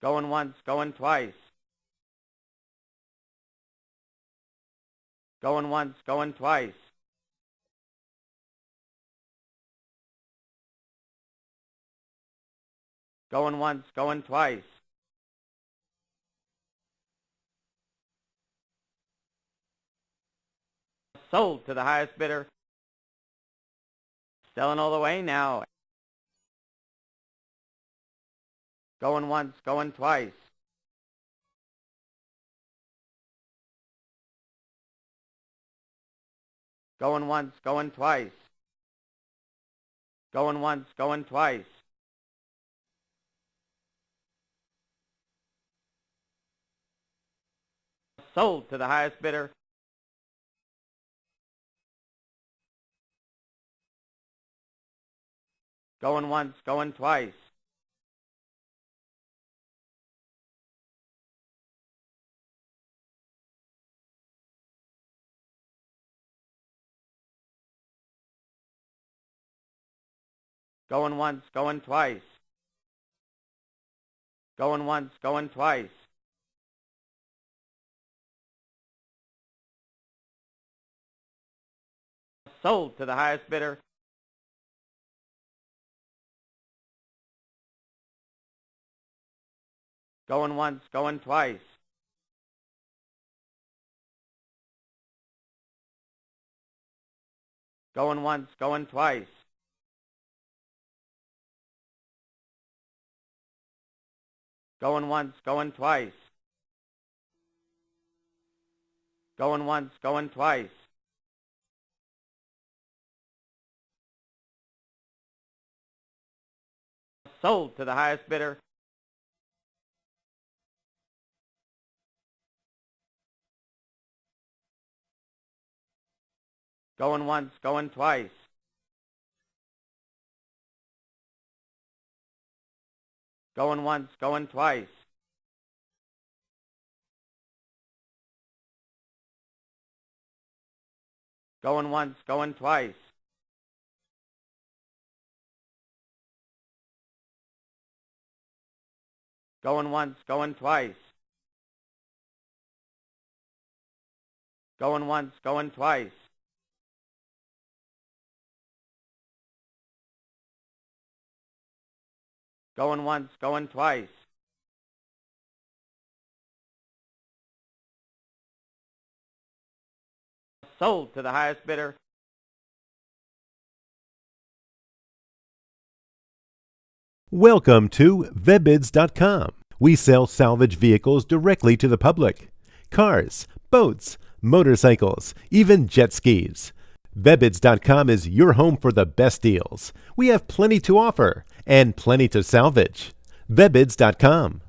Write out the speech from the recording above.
Going once, going twice. Going once, going twice. Going once, going twice. Sold to the highest bidder. Selling all the way now. Going once, going twice. Going once, going twice. Going once, going twice. Sold to the highest bidder. Going once, going twice. Going once, going twice. Going once, going twice. Sold to the highest bidder. Going once, going twice. Going once, going twice. Going once, going twice. Going once, going twice. Sold to the highest bidder. Going once, going twice. Going once, going twice. Going once, going twice. Going once, going twice. Going once, going twice. Going once, going twice. Sold to the highest bidder. Welcome to Webbids.com. We sell salvage vehicles directly to the public. Cars, boats, motorcycles, even jet skis. Webbids.com is your home for the best deals. We have plenty to offer and plenty to salvage. Webbids.com.